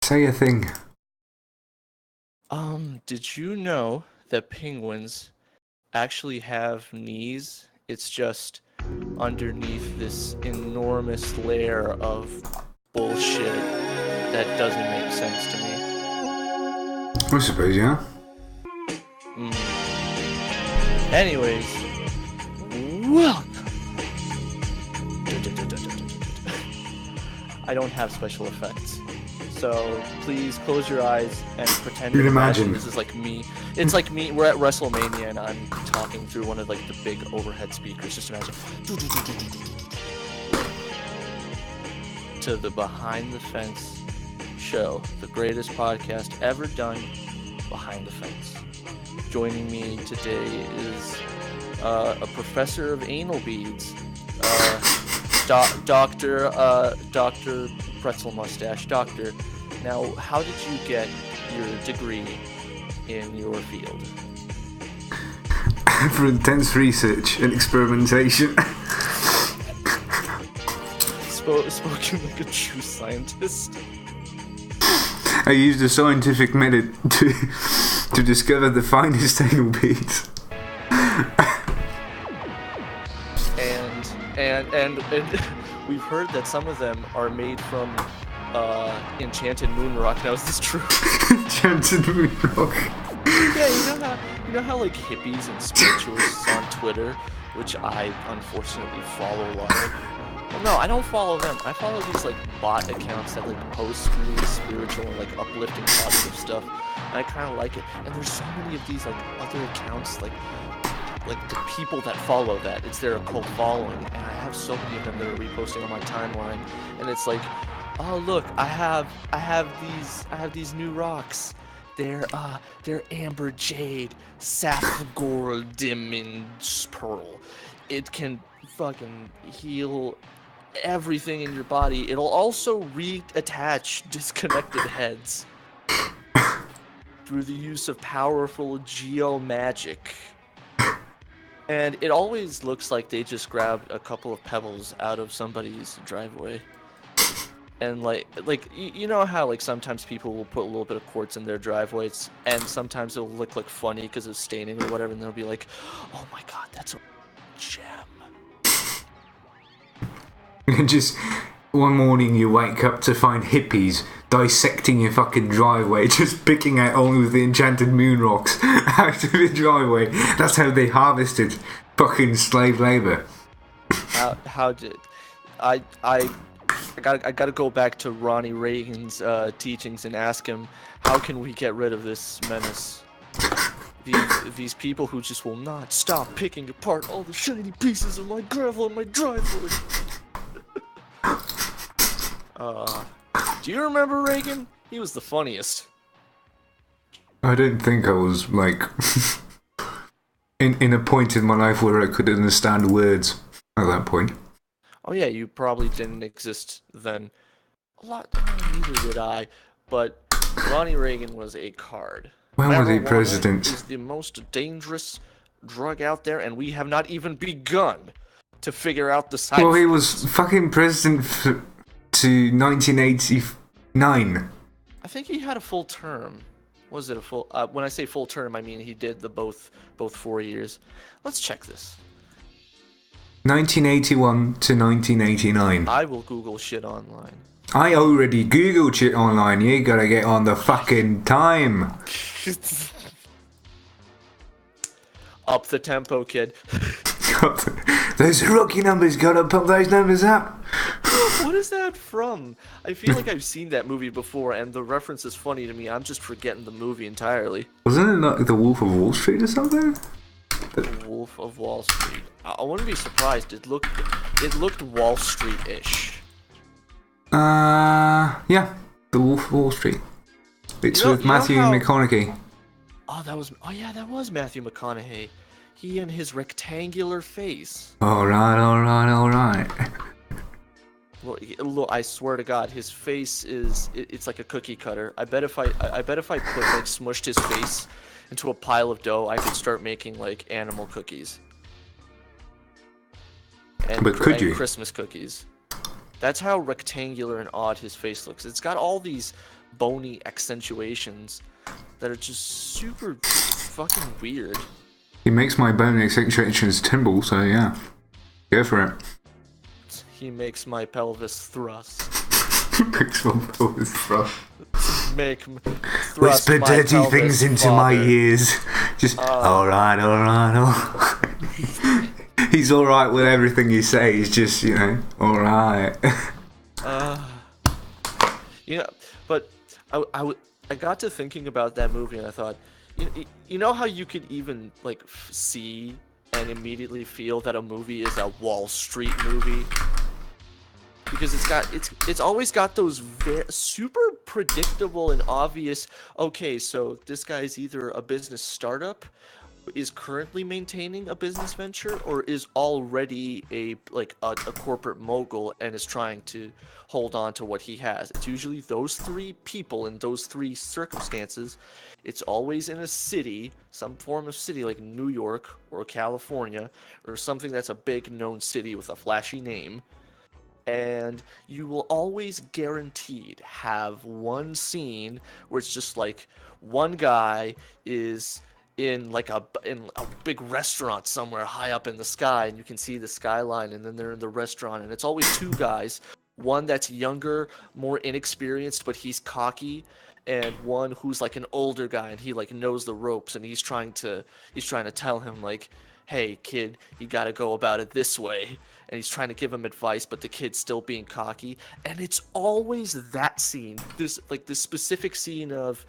Say a thing. Did you know that penguins actually have knees? It's just underneath this enormous layer of bullshit that doesn't make sense to me. I suppose, yeah. Anyways, welcome. I don't have special effects, so please close your eyes and pretend. You can imagine this is like me. It's like me. We're at WrestleMania and I'm talking through one of like the big overhead speakers. Just imagine. To the Behind the Fence show, the greatest podcast ever done. Behind the Fence. Joining me today is a professor of anal beads, Doctor Pretzel Mustache. Doctor, now how did you get your degree in your field? For intense research and experimentation. Spoken like a true scientist. I used a scientific method to discover the finest anal beads. And we've heard that some of them are made from enchanted moon rock. Now, is this true? Enchanted moon rock. Yeah, you know how like hippies and spiritualists on Twitter, which I unfortunately follow a lot of. Well, no, I don't follow them. I follow these like bot accounts that like post really spiritual and like uplifting positive stuff. And I kind of like it. And there's so many of these like other accounts like the people that follow that. It's their cult following, and I have so many of them that are reposting on my timeline. And it's like, oh look, I have these new rocks. They're amber jade, sapphire diamond pearl. It can fucking heal everything in your body. It'll also reattach disconnected heads through the use of powerful geomagic. And it always looks like they just grabbed a couple of pebbles out of somebody's driveway. And like you know how like sometimes people will put a little bit of quartz in their driveways, and sometimes it'll look like funny because of staining or whatever, and they'll be like, "Oh my god, that's a gem." And just one morning you wake up to find hippies dissecting your fucking driveway, just picking out all of the enchanted moon rocks out of the driveway. That's how they harvested fucking slave labor. How did I gotta go back to Ronnie Reagan's teachings and ask him, how can we get rid of this menace? These people who just will not stop picking apart all the shiny pieces of my gravel in my driveway. Do you remember Reagan? He was the funniest. I don't think I was like in a point in my life where I could understand words at that point. Oh yeah, you probably didn't exist then. Neither did I. But Ronnie Reagan was a card. When was he president? Is the most dangerous drug out there, and we have not even begun to figure out the side. Well, he was fucking president to 1989. I think he had a full term. Was it a full? When I say full term, I mean he did the both 4 years. Let's check this. 1981 to 1989. I will Google shit online. I already Googled shit online. You gotta get on the fucking time. Up the tempo, kid. Those rookie numbers, gotta pump those numbers up. What is that from? I feel like I've seen that movie before, and the reference is funny to me. I'm just forgetting the movie entirely. Wasn't it like The Wolf of Wall Street or something? The Wolf of Wall Street. I wouldn't be surprised. It looked Wall Street-ish. Yeah, The Wolf of Wall Street. It's with Matthew McConaughey. That was Matthew McConaughey. He and his rectangular face. Alright. Well, look, I swear to God, his face it's like a cookie cutter. I bet if I smushed his face into a pile of dough, I could start making like animal cookies. But could you? Christmas cookies. That's how rectangular and odd his face looks. It's got all these bony accentuations that are just super fucking weird. He makes my bone accentuations tingle, so yeah. Go for it. He makes my pelvis thrust. Makes my pelvis thrust. Thrust Whisper my dirty pelvis, things into father. my ears. Just, alright. He's alright with everything he says, just, you know, alright. You know, but I got to thinking about that movie and I thought, you know how you could even like see and immediately feel that a movie is a Wall Street movie, because it's always got those super predictable and obvious. Okay, so this guy is either a business startup, is currently maintaining a business venture, or is already a corporate mogul and is trying to hold on to what he has. It's usually those three people in those three circumstances. It's always in a city, some form of city like New York or California or something that's a big known city with a flashy name. And you will always guaranteed have one scene where it's just like one guy is in a big restaurant somewhere high up in the sky, and you can see the skyline, and then they're in the restaurant, and it's always two guys, one that's younger, more inexperienced, but he's cocky, and one who's like an older guy, and he like knows the ropes, and he's trying to tell him like, hey kid, you gotta go about it this way, and he's trying to give him advice, but the kid's still being cocky. And it's always that scene, this specific scene of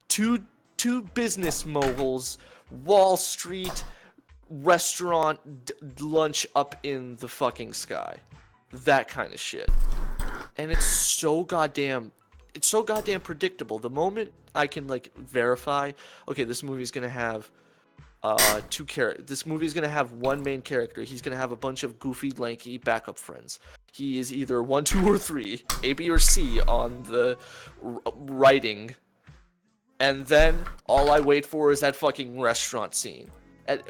two business moguls, Wall Street, restaurant, lunch up in the fucking sky. That kind of shit. And it's so goddamn predictable. The moment I can like verify, okay, this movie's gonna have two characters. This movie's gonna have one main character. He's gonna have a bunch of goofy, lanky backup friends. He is either 1, 2, or 3, A, B, or C on the writing. And then all I wait for is that fucking restaurant scene.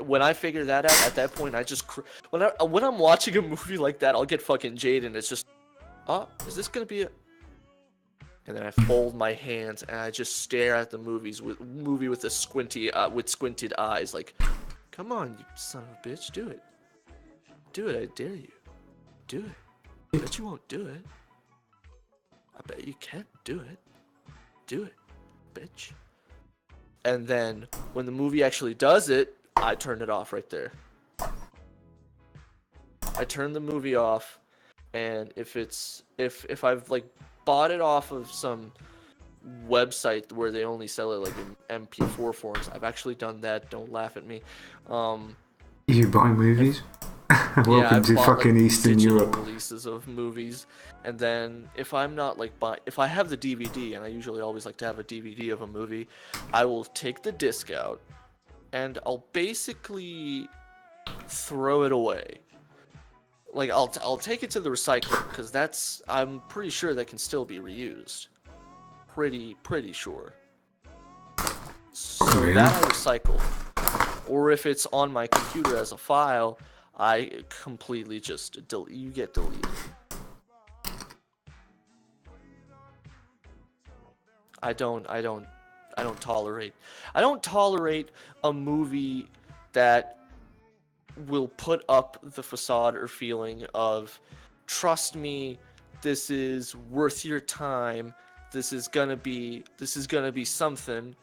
When I figure that out, at that point, I just when I'm watching a movie like that, I'll get fucking jaded, and it's just, is this gonna be a? And then I fold my hands and I just stare at the movie with the squinted eyes, like, come on, you son of a bitch, do it, I dare you, do it. I bet you won't do it. I bet you can't do it, bitch. And then when the movie actually does it, I turn it off right there. I turn the movie off, and if I've like bought it off of some website where they only sell it like in MP4 forms, I've actually done that. Don't laugh at me. You buy movies? Welcome to fucking Eastern Europe. Releases of movies, and then if I'm not like if I have the DVD, and I usually always like to have a DVD of a movie, I will take the disc out, and I'll basically throw it away. Like I'll take it to the recycler, because I'm pretty sure that can still be reused. Pretty sure. So that I recycle. Or if it's on my computer as a file, I completely just you get deleted. I don't tolerate a movie that will put up the facade or feeling of, trust me, this is worth your time, this is gonna be something,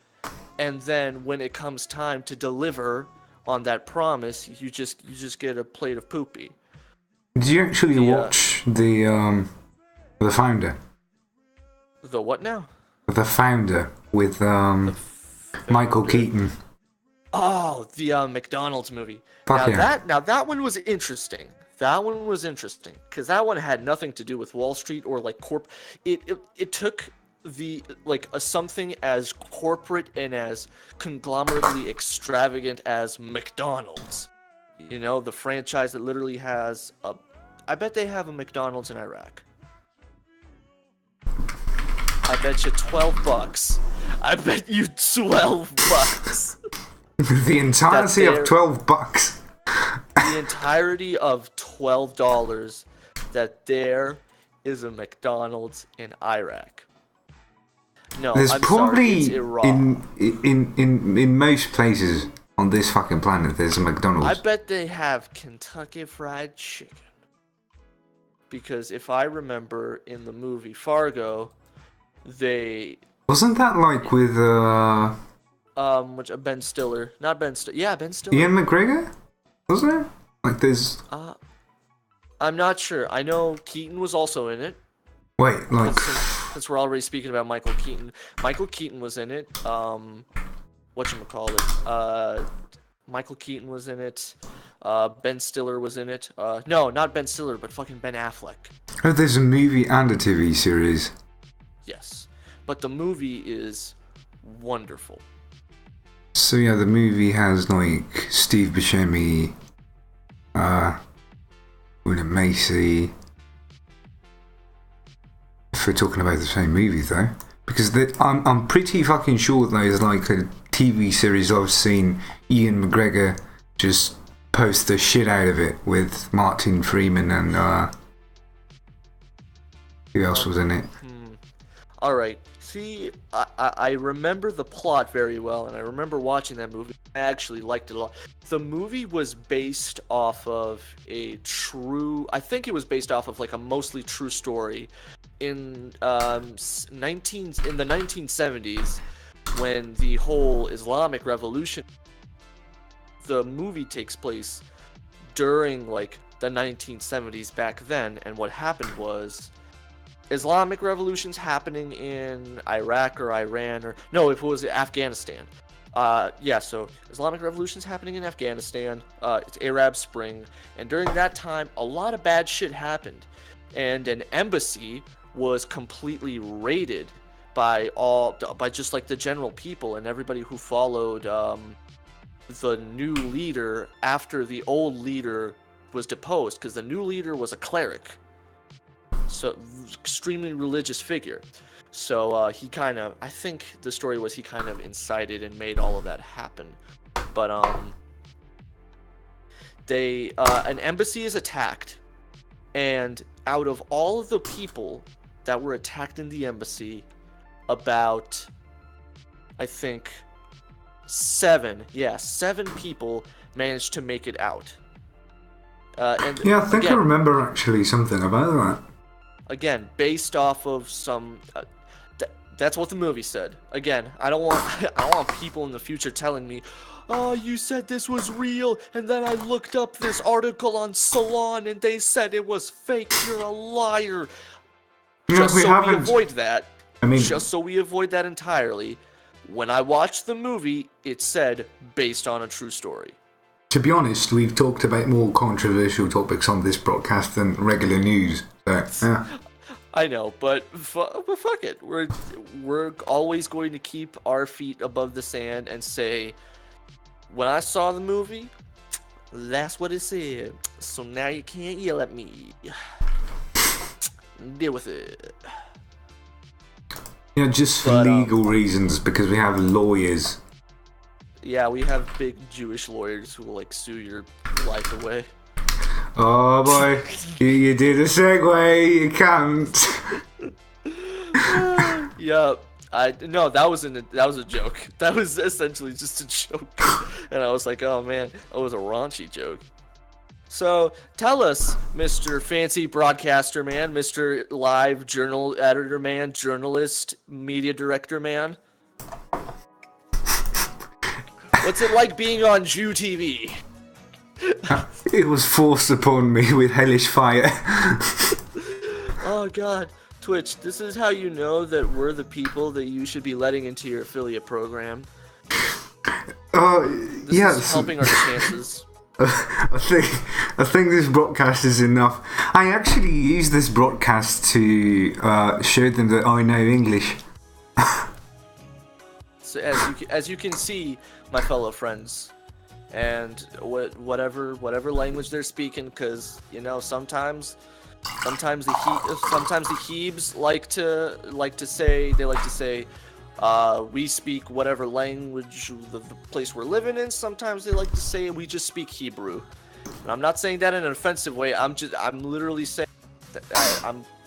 and then when it comes time to deliver on that promise, you just get a plate of poopy. Did you actually watch the Founder? The what now? The Founder with Michael Keaton. Oh, the McDonald's movie. Fuck Now that one was interesting. Because that one had nothing to do with Wall Street or like It took the something as corporate and as conglomerately extravagant as McDonald's. You know, the franchise that literally has I bet they have a McDonald's in Iraq. I bet you $12. I bet you $12. The entirety of $12. The entirety of $12 that there is a McDonald's in Iraq. No, There's I'm probably sorry, it's Iran. in most places on this fucking planet there's a McDonald's. I bet they have Kentucky Fried Chicken. Because if I remember in the movie Fargo, they Wasn't that like with which Ben Stiller, not Ben Stiller, yeah, Ben Stiller. Ian McGregor? Wasn't it? Like there's I'm not sure. I know Keaton was also in it. wait, like Since we're already speaking about Michael Keaton. Michael Keaton was in it. Whatchamacallit? Michael Keaton was in it. Ben Stiller was in it. No, not Ben Stiller, but fucking Ben Affleck. oh, there's a movie and a TV series. Yes. But the movie is wonderful. So yeah, the movie has like Steve Buscemi, William Macy. If we're talking about the same movie though, because I'm pretty fucking sure there's like a TV series I've seen Ian McGregor just post the shit out of it with Martin Freeman and who else was in it? Alright, see, I remember the plot very well, and I remember watching that movie. I actually liked it a lot. The movie was based off of I think it was based off of like a mostly true story in the 1970s when the whole Islamic Revolution. The movie takes place during like the 1970s back then, and what happened was Islamic revolutions happening in Iraq or Iran, or no, if it was Afghanistan. So Islamic revolutions happening in Afghanistan. It's Arab Spring, and during that time, a lot of bad shit happened, and an embassy was completely raided by just like the general people and everybody who followed the new leader after the old leader was deposed, because the new leader was a cleric. So, extremely religious figure. So, he kind of, I think the story was he kind of incited and made all of that happen. But, an embassy is attacked, and out of all of the people that were attacked in the embassy, about, I think, 7 people managed to make it out. And Yeah, I think again, I remember actually something about that. Again, based off of some. That's what the movie said. Again, I don't want people in the future telling me, "Oh, you said this was real, and then I looked up this article on Salon, and they said it was fake. You're a liar." No, Just we so haven't. we avoid that. I mean, Just so we avoid that entirely. When I watched the movie, it said based on a true story. to be honest, we've talked about more controversial topics on this broadcast than regular news. So, yeah. I know, but fuck it. We're always going to keep our feet above the sand and say, when I saw the movie, that's what it said. So now you can't yell at me. Deal with it. Yeah, just for legal reasons, because we have lawyers. Yeah, we have big Jewish lawyers who will like sue your life away. Oh boy, you did a segue, you can't. Yeah, no, that was a joke. That was essentially just a joke, and I was like, oh man, that was a raunchy joke. So tell us, Mr. Fancy Broadcaster Man, Mr. Live Journal Editor Man, Journalist, Media Director Man, what's it like being on Jew TV? It was forced upon me with hellish fire. Oh god, Twitch, this is how you know that we're the people that you should be letting into your affiliate program. This is helping our chances. I think this broadcast is enough. I actually use this broadcast to show them that I know English. So as you can see, my fellow friends, and whatever language they're speaking, because you know sometimes the Hebes like to say we speak whatever language the place we're living in. Sometimes they like to say we just speak Hebrew. And I'm not saying that in an offensive way. I'm literally saying that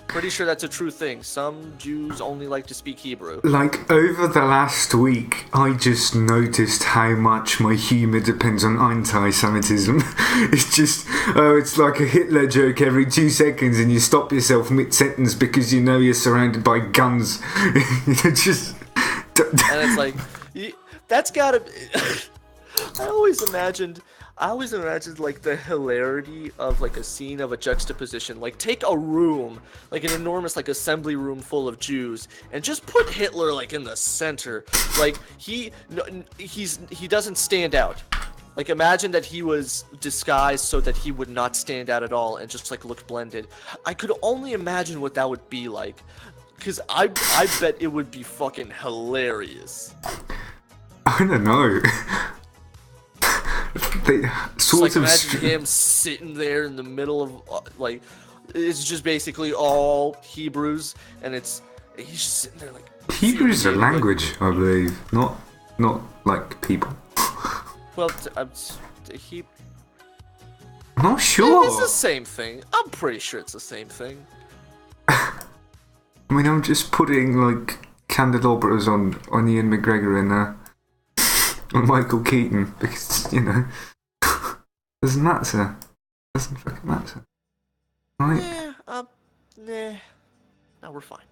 Pretty sure that's a true thing. Some Jews only like to speak Hebrew. Like, over the last week, I just noticed how much my humour depends on anti-Semitism. It's just, it's like a Hitler joke every 2 seconds, and you stop yourself mid-sentence because you know you're surrounded by guns. Just... And it's like, that's gotta be... I always imagined like the hilarity of like a scene of a juxtaposition. Like take a room, like an enormous like assembly room full of Jews, and just put Hitler like in the center. Like he doesn't stand out. Like imagine that he was disguised so that he would not stand out at all and just like look blended. I could only imagine what that would be like, because I bet it would be fucking hilarious. I don't know. They sort like of imagine him sitting there in the middle of like, it's just basically all Hebrews, and he's just sitting there like. Hebrew is a language, I believe, not like people. Well, I'm not sure. It's the same thing. I'm pretty sure it's the same thing. I mean, I'm just putting like candelabras on Ian McGregor in there. On Michael Keaton, because, you know, doesn't matter. Doesn't fucking matter. Right? Nah. No, we're fine.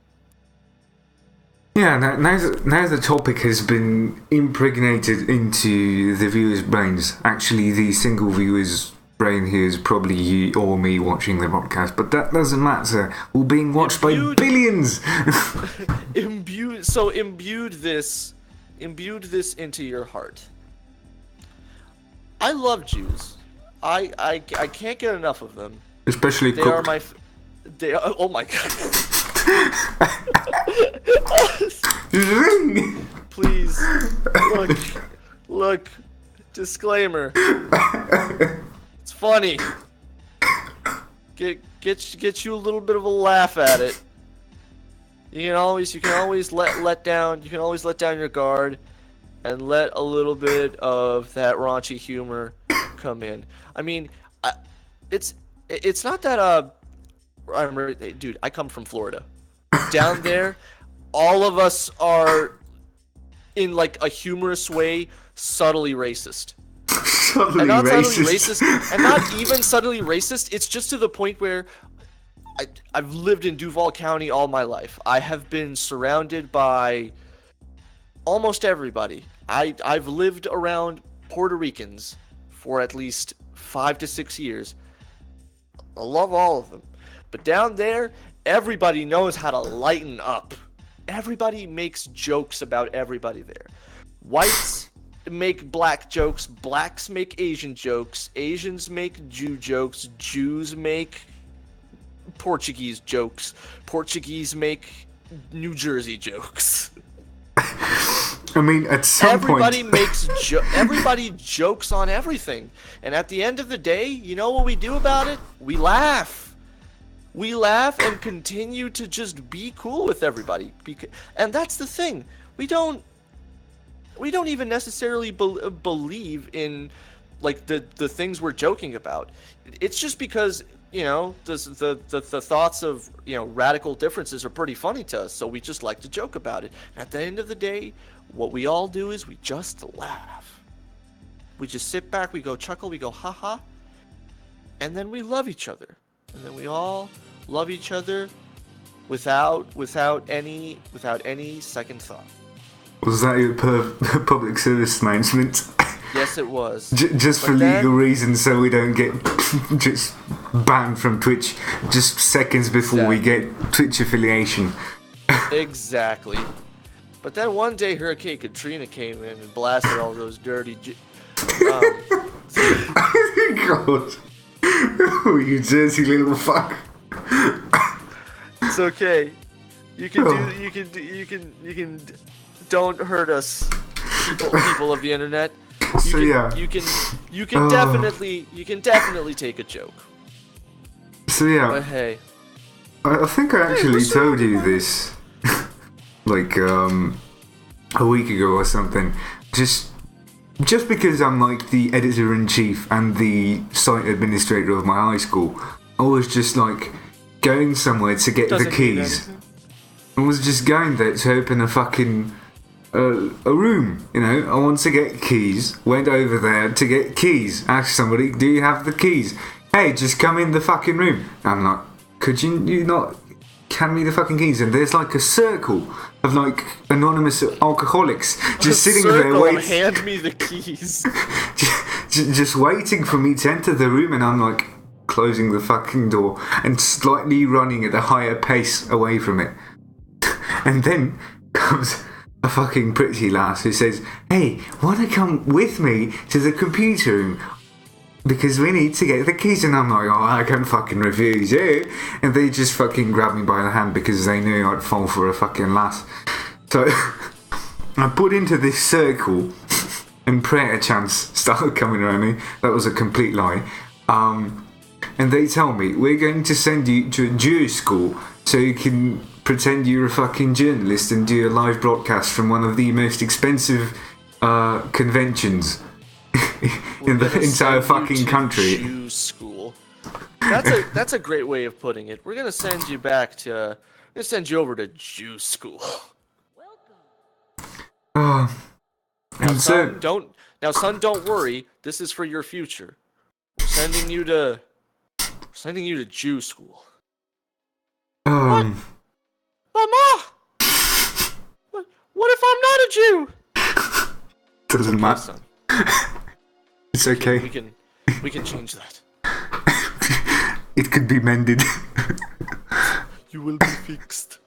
Yeah, now the topic has been impregnated into the viewer's brains. Actually, the single viewer's brain here is probably you or me watching the podcast, but that doesn't matter. We're being watched by billions! Imbued this into your heart. I love Jews. I can't get enough of them. Especially they cooked. They are oh my god. Please look. Disclaimer. It's funny. Get you a little bit of a laugh at it. You can always let down your guard and let a little bit of that raunchy humor come in. I mean, it's not that dude, I come from Florida. Down there, all of us are in like a humorous way subtly racist. And not even subtly racist. It's just to the point where I've lived in Duval County all my life. I have been surrounded by almost everybody. I've lived around Puerto Ricans for at least 5 to 6 years. I love all of them. But down there, everybody knows how to lighten up. Everybody makes jokes about everybody there. Whites make black jokes. Blacks make Asian jokes. Asians make Jew jokes. Jews make Portuguese jokes. Portuguese make New Jersey jokes. I mean, at some everybody point... everybody jokes on everything. And at the end of the day, you know what we do about it? We laugh. We laugh and continue to just be cool with everybody. And that's the thing. We don't even necessarily believe in like the things we're joking about. It's just because, you know, the thoughts of, you know, radical differences are pretty funny to us, so we just like to joke about it. At the end of the day, what we all do is we just laugh. We just sit back, we go chuckle, we go haha, and then we love each other. And then we all love each other without any second thought. Was that your public service announcement? Yes, it was. Just for legal reasons, so we don't get just banned from Twitch just seconds before we get Twitch affiliation. Exactly. But then one day Hurricane Katrina came in and blasted all those dirty... God. Oh, you dirty little fuck. It's okay. You can don't hurt us, people of the internet. You can definitely take a joke. So yeah. But hey. I think I actually told you this like a week ago or something. Just because I'm like the editor-in-chief and the site administrator of my high school, I was just like, going somewhere to get the Doesn't mean keys. anything. I was just going there to open a fucking a room. You know, I want to get keys. Went over there to get keys. Asked somebody, "Do you have the keys?" "Hey, just come in the fucking room." I'm like, "Could you not hand me the fucking keys?" And there's like a circle of like anonymous alcoholics just sitting there waiting. Hand me the keys. Just waiting for me to enter the room, and I'm like closing the fucking door and slightly running at a higher pace away from it. And then comes a fucking pretty lass who says, "Hey, wanna come with me to the computer room? Because we need to get the keys." And I'm like, "Oh, I can't fucking refuse you." And they just fucking grabbed me by the hand because they knew I'd fall for a fucking lass. So I put into this circle and prayer chants started coming around me. That was a complete lie. And they tell me, "We're going to send you to a Jewish school so you can pretend you're a fucking journalist and do a live broadcast from one of the most expensive conventions in the entire fucking country." Jew school. That's a great way of putting it. We're gonna send you back to. We're gonna send you over to Jew school. And so, son, don't worry. This is for your future. We're sending you to Jew school. What? Mama! What if I'm not a Jew? Doesn't matter. Son. It's okay. We can change that. It could be mended. You will be fixed.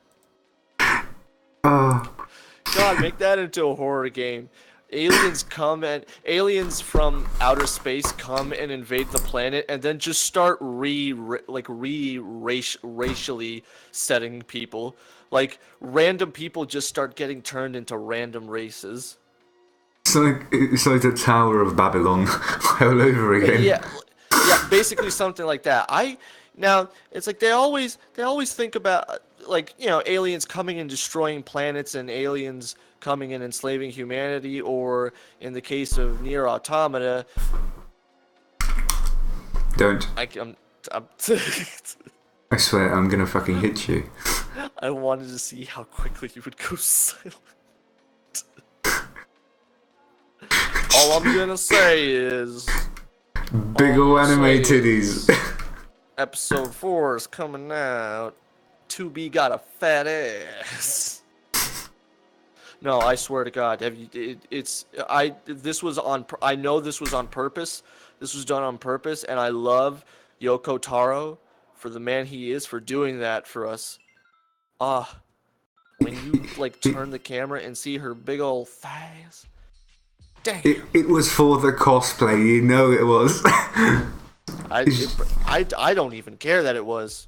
Oh. God, make that into a horror game. Aliens aliens from outer space come and invade the planet, and then just start racially setting people. Like random people just start getting turned into random races. It's like the Tower of Babylon all over again. Yeah, basically something like that. Now it's like they always think about like, you know, aliens coming and destroying planets and aliens coming and enslaving humanity, or in the case of Nier Automata. Don't. I'm I swear I'm gonna fucking hit you. I wanted to see how quickly you would go silent. All I'm gonna say is... Big ol' anime titties. Episode 4 is coming out. 2B got a fat ass. No, I swear to God, I know this was on purpose. This was done on purpose, and I love Yoko Taro for the man he is for doing that for us. When you like turn the camera and see her big old thighs. Damn. It was for the cosplay, you know it was. I don't even care that it was,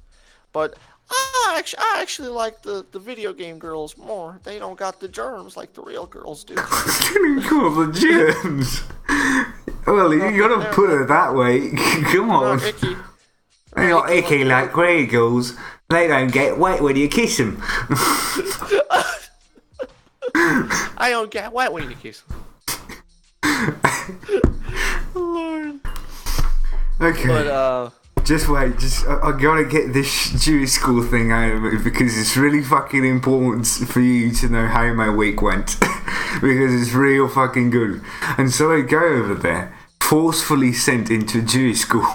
but I actually like the video game girls more. They don't got the germs like the real girls do. Cool, the germs. Well, you gotta put it that way. Come on. They're icky. They're not icky like real girls. They don't get wet when you kiss them. I don't get wet when you kiss them. Lord. Okay. But just wait. I gotta get this Jewish school thing out of it because it's really fucking important for you to know how my week went because it's real fucking good. And so I go over there, forcefully sent into Jewish school,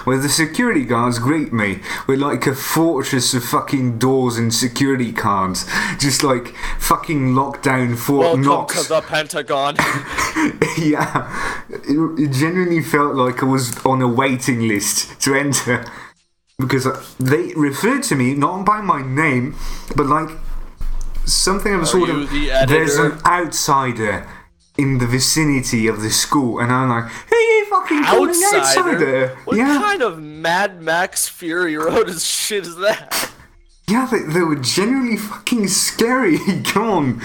where the security guards greet me with like a fortress of fucking doors and security guards, just like fucking lockdown Fort Knox. Welcome to the Pentagon. Yeah, it genuinely felt like I was on a waiting list to enter because they referred to me not by my name, but like something of a sort of there's an outsider in the vicinity of the school, and I'm like, who are you fucking calling outsider? What kind of Mad Max Fury Road shit is that? Yeah, they were genuinely fucking scary. Come on.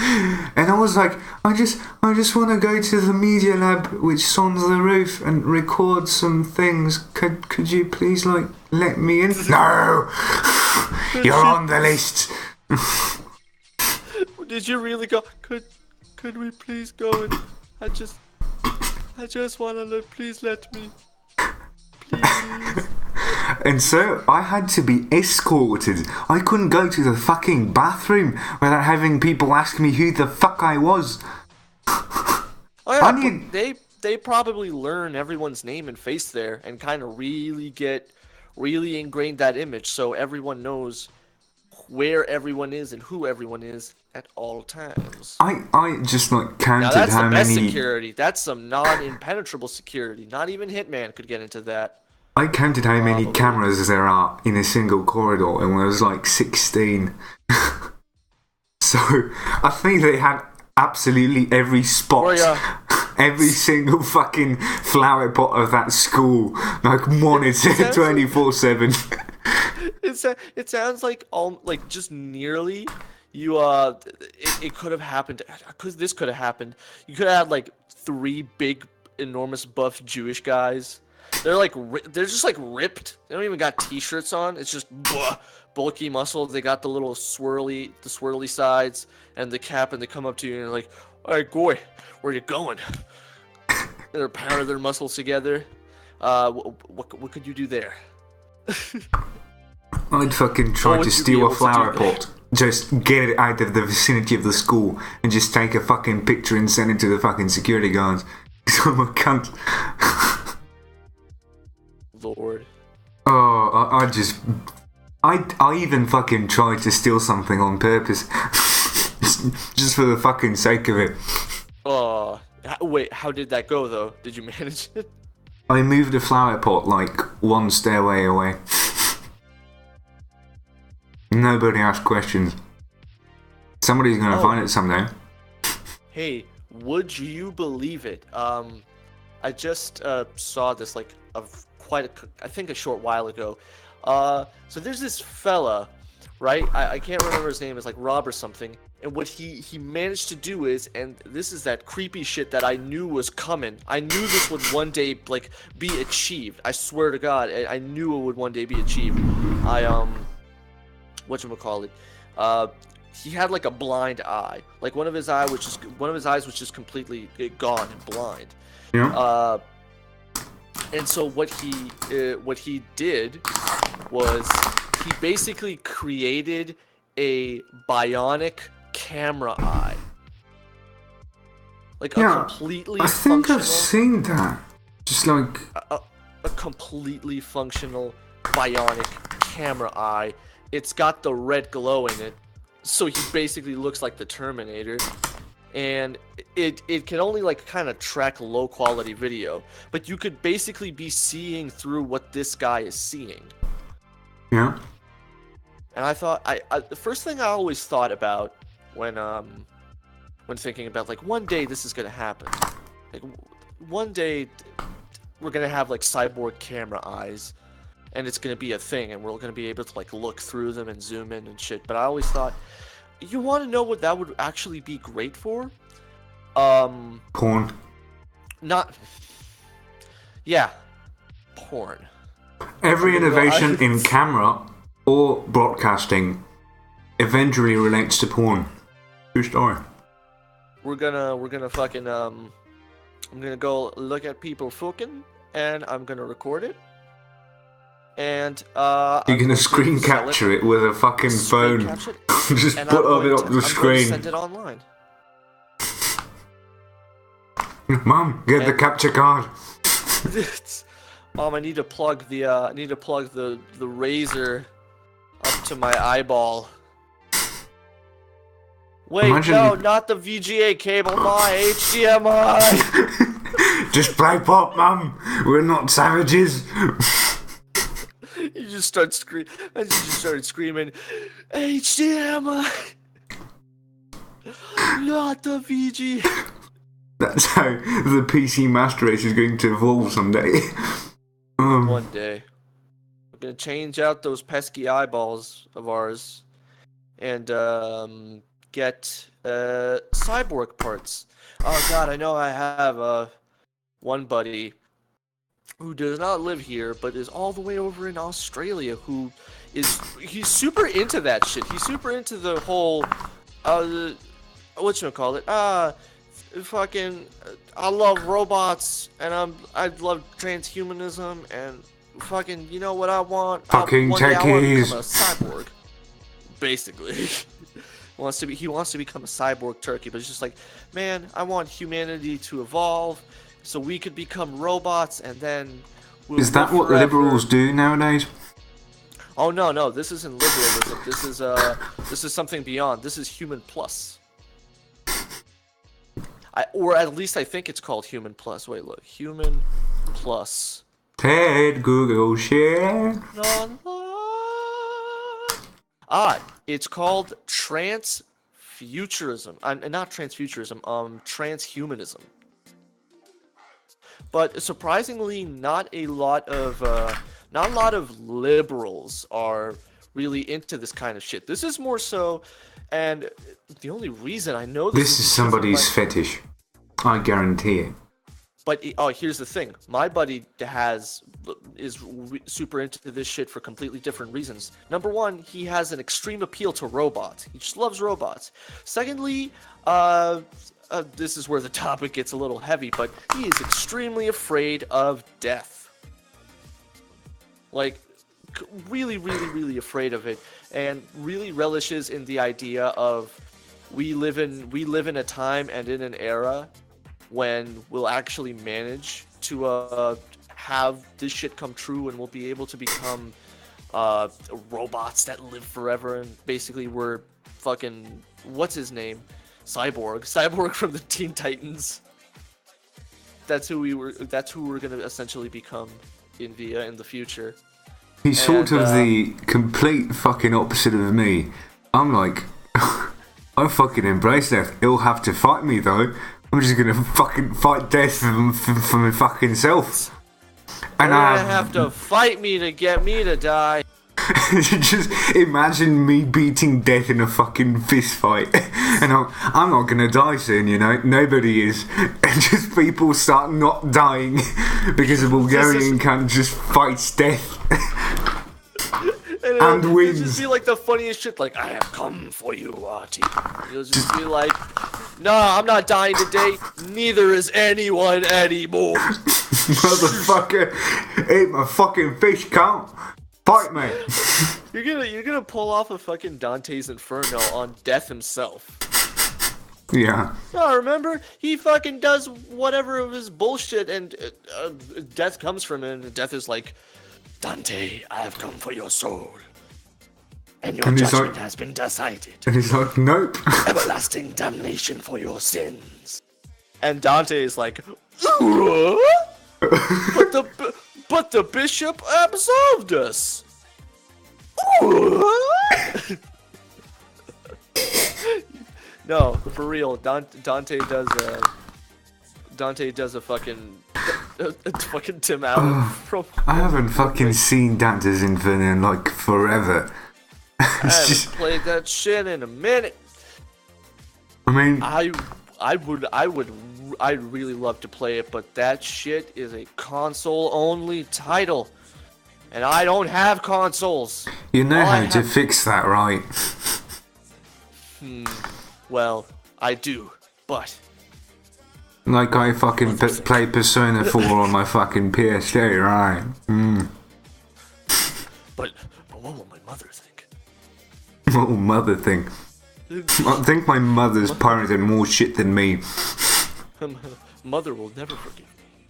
And I was like, I just want to go to the media lab, which is on the roof, and record some things. Could you please like let me in? No, you're on the list. Did you really go? Could we please go and I just want to please let me. Please. And so I had to be escorted. I couldn't go to the fucking bathroom without having people ask me who the fuck I was. Oh yeah, but they probably learn everyone's name and face there and kind of really ingrain that image so everyone knows where everyone is and who everyone is at all times. I just like counted Now that's how the best many. security. That's some non-impenetrable security. Not even Hitman could get into that. I counted how many Probably. cameras there are in a single corridor, and there was like 16. So I think they had absolutely every spot, every single fucking flower pot of that school, like monitored 24/7. It sounds like just nearly you it could have happened because this could have happened. You could have had like 3 big enormous buff Jewish guys. They're just like ripped. They don't even got t-shirts on. It's just bulky muscles. They got the little swirly sides and the cap, and they come up to you and they're like, "All right, boy, where you going?" And they're pounding their muscles together. What could you do there? I'd fucking try to steal a flower pot. Just get it out of the vicinity of the school and just take a fucking picture and send it to the fucking security guards. Because I'm a cunt. Lord. Oh, I even fucking tried to steal something on purpose. just for the fucking sake of it. Oh, wait, how did that go though? Did you manage it? I moved a flower pot like 1 stairway away. Nobody asked questions. Somebody's gonna find it someday. Hey, would you believe it? I just saw this like I think a short while ago. So there's this fella, right? I can't remember his name. It's like Rob or something. And what he managed to do is, and this is that creepy shit that I knew was coming. I knew this would one day like be achieved. I swear to God, I knew it would one day be achieved. Whatchamacallit? He had like a blind eye. Like one of his eyes was just completely gone and blind. Yeah. And so what he did was he basically created a bionic camera eye. Like a completely I think functional, I've seen that. Just like a completely functional bionic camera eye. It's got the red glow in it. So he basically looks like the Terminator. And it can only like kind of track low quality video, but you could basically be seeing through what this guy is seeing. Yeah. And I thought the first thing I always thought about when thinking about like one day this is gonna happen, like one day we're gonna have like cyborg camera eyes, and it's gonna be a thing, and we're gonna be able to like look through them and zoom in and shit. But I always thought, you want to know what that would actually be great for? Porn. Not. Yeah. Porn. Every innovation in camera or broadcasting eventually relates to porn. True story. We're gonna fucking I'm gonna go look at people fucking, and I'm gonna record it. And you're gonna screen capture it with a fucking phone. Just put it up the screen. Send it online. Mom, get the capture card. I need to plug the razor up to my eyeball. Wait, no, not the VGA cable, my HDMI. Just play pop, Mum. We're not savages. You just started screaming, HDMI, not the VGA. That's how the PC Master Race is going to evolve someday. One day. We're going to change out those pesky eyeballs of ours and get cyborg parts. Oh god, I know I have one buddy who does not live here but is all the way over in Australia he's super into that shit. He's super into the whole whatchamacallit? Fucking I love robots and I love transhumanism and fucking, you know what I want? Fucking one day I want to techies. become a cyborg. Basically. He wants to become a cyborg turkey, but it's just like, man, I want humanity to evolve so we could become robots and then we'll Is that live what forever. liberals do nowadays? Oh no, this isn't liberalism. This is something beyond. This is human plus. Or at least I think it's called human plus. Wait, look, human plus. Ted Google share. It's called transfuturism. Not transfuturism. Transhumanism. But surprisingly, not a lot of liberals are really into this kind of shit. This is more so, and the only reason I know This is somebody's fetish. I guarantee it. But here's the thing: my buddy is super into this shit for completely different reasons. Number one, he has an extreme appeal to robots. He just loves robots. Secondly, this is where the topic gets a little heavy, but he is extremely afraid of death. Like, really, really, really afraid of it, and really relishes in the idea of we live in a time and in an era when we'll actually manage to have this shit come true, and we'll be able to become robots that live forever, and basically we're fucking, what's his name? Cyborg from the Teen Titans. That's who we're gonna essentially become in the future. He's sort of the complete fucking opposite of me. I'm like, I fucking embrace death. He'll have to fight me though. I'm just gonna fucking fight death for my fucking self. And You're gonna have to fight me to get me to die. Just imagine me beating death in a fucking fist fight. And I'm not gonna die soon, you know. Nobody is. And just people start not dying because a Bulgarian cunt just fights death. And wins. It'll just be like the funniest shit, like, I have come for you, Artie. You'll just be like, nah, I'm not dying today, neither is anyone anymore. Motherfucker, eat my fucking fish, cunt. Fight me. You're gonna pull off a fucking Dante's Inferno on Death himself. Yeah. No, remember? He fucking does whatever of his bullshit, and Death comes from him, and Death is like, Dante, I have come for your soul. And your judgment has been decided. And he's like, nope. Everlasting damnation for your sins. And Dante is like, but the bishop absolved us. No, for real. Dante does a fucking Tim Allen from. I haven't fucking seen Dante's Inferno in like forever. I haven't played that shit in a minute. I mean, I'd really love to play it, but that shit is a console-only title, and I don't have consoles. You know how to fix that, right? Well, I do, but like I fucking play Persona 4 on my fucking PS2, right? But what will my mother think? What will mother think? I think my mother's pirated more shit than me. Mother will never forgive me.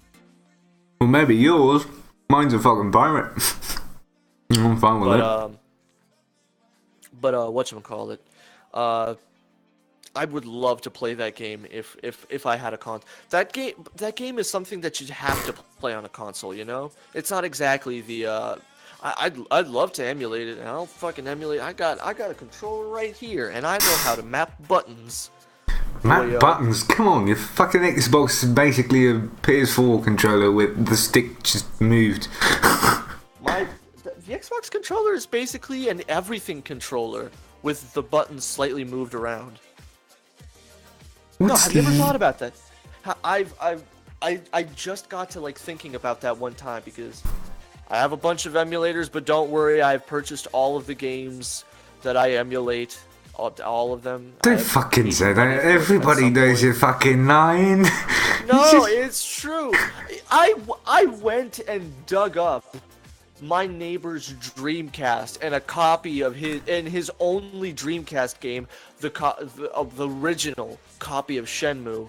Well, maybe yours. Mine's a fucking pirate. I'm fine with it. But whatchamacallit? I would love to play that game if I had a That game is something that you'd have to play on a console, you know? It's not exactly the I'd love to emulate it, and I'll fucking emulate. I got a controller right here, and I know how to map buttons. Map buttons? Come on, your fucking Xbox is basically a PS4 controller with the stick just moved. The Xbox controller is basically an everything controller with the buttons slightly moved around. Have you ever thought about that? I just got to like thinking about that one time because I have a bunch of emulators, but don't worry, I've purchased all of the games that I emulate. All of them. Don't fucking say that. Everybody knows you're fucking lying. No, it's true. I went and dug up my neighbor's Dreamcast and a copy of his only Dreamcast game, the original copy of Shenmue,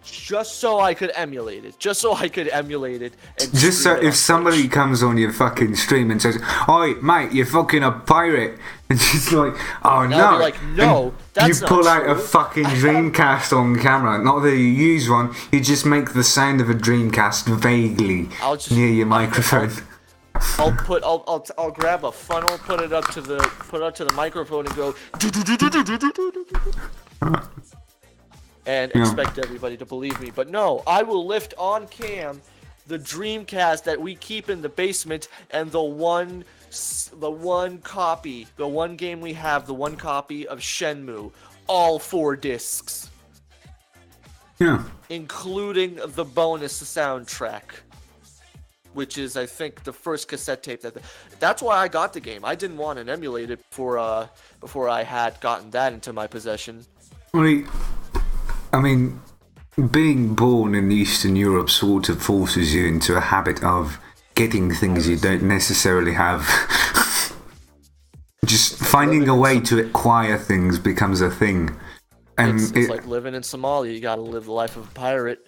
just so I could emulate it. Just so I could emulate it. And Just so if somebody Twitch. comes on your fucking stream and says, "Oi, mate, you're fucking a pirate," and she's like, "Oh And no!" I'll be like, no, and that's you not pull out true. a fucking Dreamcast on camera. Not that you use one, you just make the sound of a Dreamcast vaguely near your microphone. I'll grab a funnel, put it up to the microphone, and go and expect everybody to believe me. But no, I will lift on cam the Dreamcast that we keep in the basement and the one copy, the one game we have, the one copy of Shenmue, all 4 discs, Yeah. including the bonus soundtrack, which is, I think, the first cassette tape. That's why I got the game. I didn't want it emulated before I had gotten that into my possession. I mean, being born in Eastern Europe sort of forces you into a habit of getting things you don't necessarily have. Just finding a way to acquire things becomes a thing. And It's like living in Somalia. You gotta live the life of a pirate.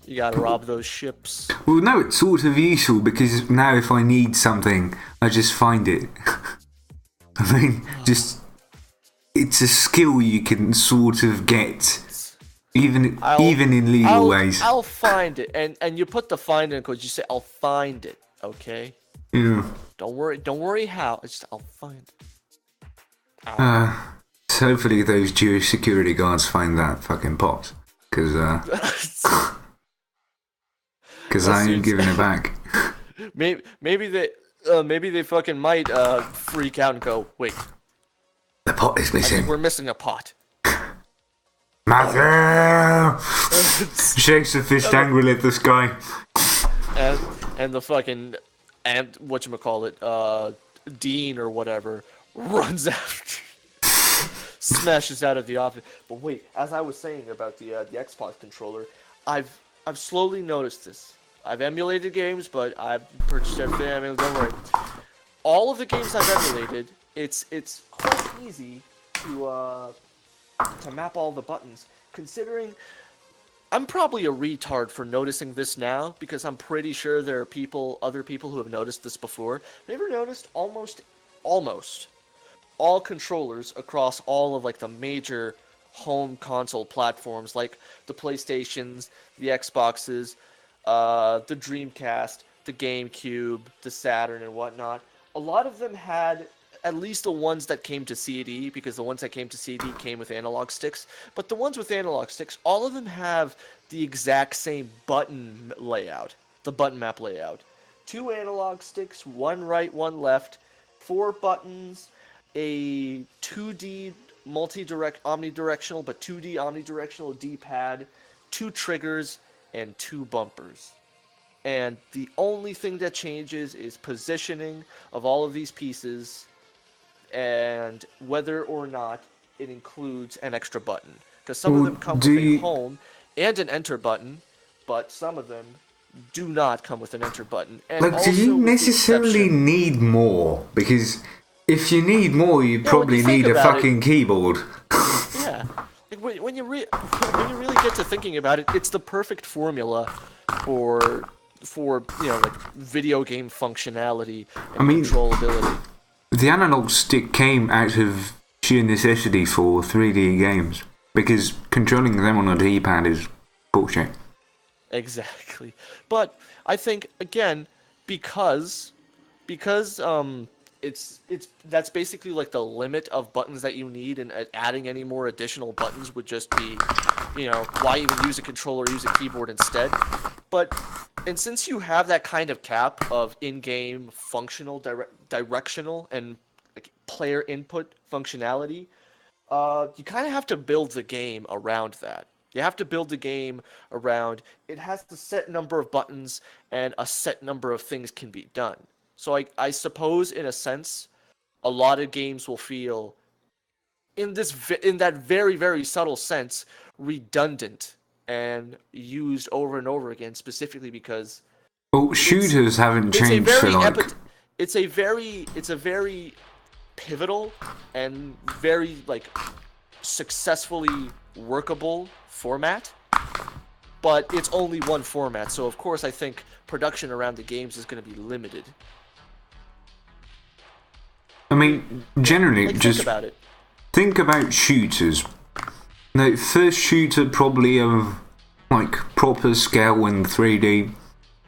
You gotta rob those ships. well, no, it's sort of useful because now if I need something, I just find it. I mean, it's a skill you can sort of get, even in legal ways. I'll find it, and you put the find in code. You say, "I'll find it," okay? Yeah. Don't worry how. It's just, I'll find it. So hopefully those Jewish security guards find that fucking pot, because I ain't giving it back. Maybe they fucking might freak out and go, "Wait, The pot is I think missing. we're missing a pot." Matthew! Shakes a fist angrily at the sky. and the fucking whatchamacallit, Dean or whatever runs after, smashes out of the office. But wait, as I was saying about the Xbox controller, I've slowly noticed this. I've emulated games, but I've purchased everything. I mean, don't worry. All of the games I've emulated, it's quite easy to map all the buttons. Considering I'm probably a retard for noticing this now, because I'm pretty sure there are other people who have noticed this before. Have you ever noticed almost all controllers across all of like the major home console platforms, like the PlayStations, the Xboxes, the Dreamcast, the GameCube, the Saturn, and whatnot? A lot of them had, at least the ones that came to CD, because the ones that came to CD came with analog sticks. But the ones with analog sticks, all of them have the exact same button layout, the button map layout. 2 analog sticks, 1 right, 1 left, 4 buttons, a 2D omnidirectional, but 2D omnidirectional D-pad, 2 triggers, and 2 bumpers. And the only thing that changes is positioning of all of these pieces, and whether or not it includes an extra button. Because some of them come with a home and an enter button, but some of them do not come with an enter button. And Like, do you necessarily need more? Because if you need more, you probably need a fucking keyboard. Yeah. Like, when you really get to thinking about it, it's the perfect formula for like video game functionality and controllability. The analog stick came out of sheer necessity for 3D games, because controlling them on a D-pad is bullshit. Exactly. But I think, again, because that's basically like the limit of buttons that you need, and adding any more additional buttons would just be, why even use a controller, use a keyboard instead. And since you have that kind of cap of in-game functional, directional, and like, player input functionality, you kind of have to build the game around that. You have to build the game around it has a set number of buttons and a set number of things can be done. So I suppose, in a sense, a lot of games will feel, in that very, very subtle sense, redundant and used over and over again, specifically because Well, shooters haven't changed for like it's a very pivotal and very like successfully workable format, but it's only one format, so of course I think production around the games is going to be limited. I mean, generally, Like, just think about it. think about shooters. The first shooter probably of like proper scale in 3D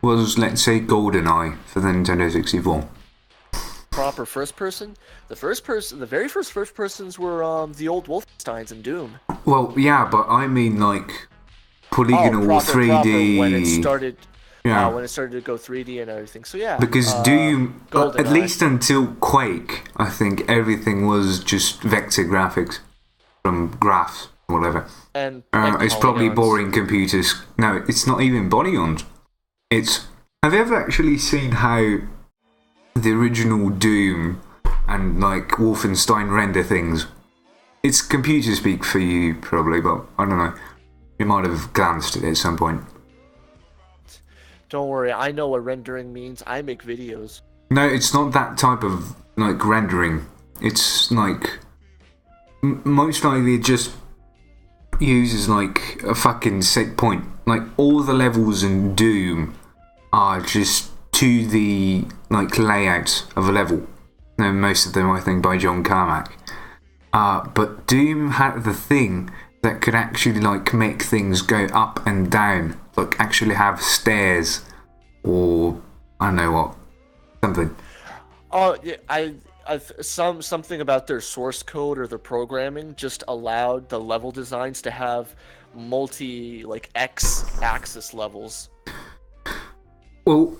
was, let's say, GoldenEye for the Nintendo 64. Proper first person. The very first first persons were the old Wolfensteins and Doom. Well, yeah, but I mean like polygonal proper 3D. when it started. Yeah. When it started to go 3D and everything. So yeah. Because Doom, at GoldenEye. least until Quake, I think everything was just vector graphics from graphs or whatever. And it's probably polygons. boring computers. No, it's not even polygons. It's. Have you ever actually seen how the original Doom and like Wolfenstein render things? It's computer speak for you probably, but I don't know. You might have glanced at it at some point. Don't worry, I know what rendering means. I make videos. No, it's not that type of like rendering. It's like most likely it just uses like a fucking set point. Like all the levels in Doom are just to the like layout of a level. No, most of them I think by John Carmack. But Doom had the thing that could actually like make things go up and down. Like actually have stairs or I don't know what, something. Oh, yeah, something about their source code or their programming just allowed the level designs to have multi like X-axis levels. Well,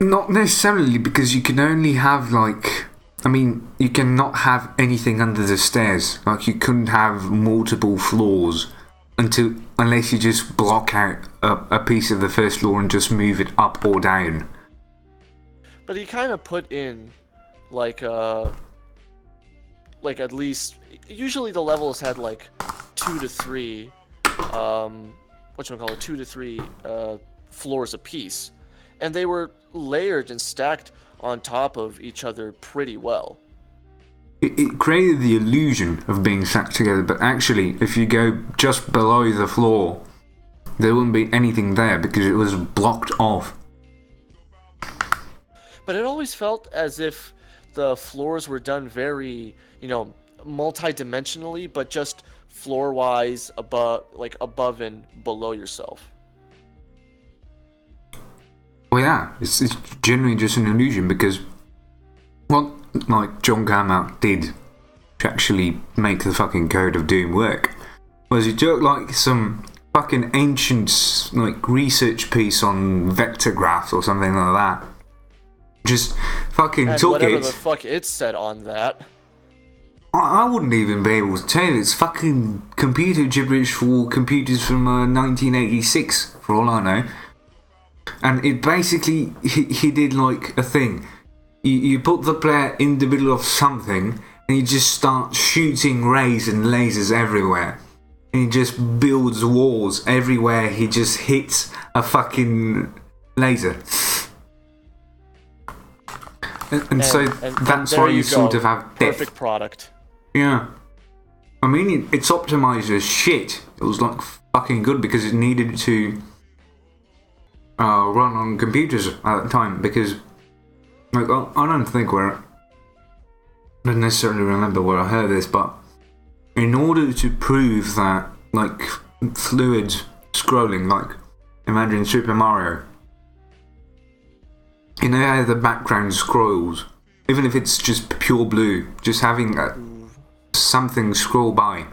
not necessarily, because you can only have like, I mean, you cannot have anything under the stairs. Like you couldn't have multiple floors unless you just block out a piece of the first floor and just move it up or down. But he kind of put in like at least usually the levels had like 2 to 3 2 to 3 floors apiece, and they were layered and stacked on top of each other pretty well. It created the illusion of being stacked together, but actually, if you go just below the floor, there wouldn't be anything there because it was blocked off. But it always felt as if the floors were done very, multi-dimensionally, but just floor-wise above and below yourself. Well, yeah, it's generally just an illusion because what like John Carmack did to actually make the fucking code of Doom work was he took like some fucking ancient like research piece on vector graphs or something like that. Just fucking And took whatever it. the fuck it said on that. I wouldn't even be able to tell. It's fucking computer gibberish for computers from 1986, for all I know. And it basically, he did like a thing. You put the player in the middle of something, and you just start shooting rays and lasers everywhere. And he just builds walls everywhere. He just hits a fucking laser. And so that's there why you you sort go. of have depth. Perfect product. Yeah. I mean, it's optimized as shit. It was like fucking good because it needed to run on computers at the time because like I don't think I don't necessarily remember where I heard this, but in order to prove that like fluid scrolling, like imagine Super Mario, you know how the background scrolls, even if it's just pure blue, just having something scroll by.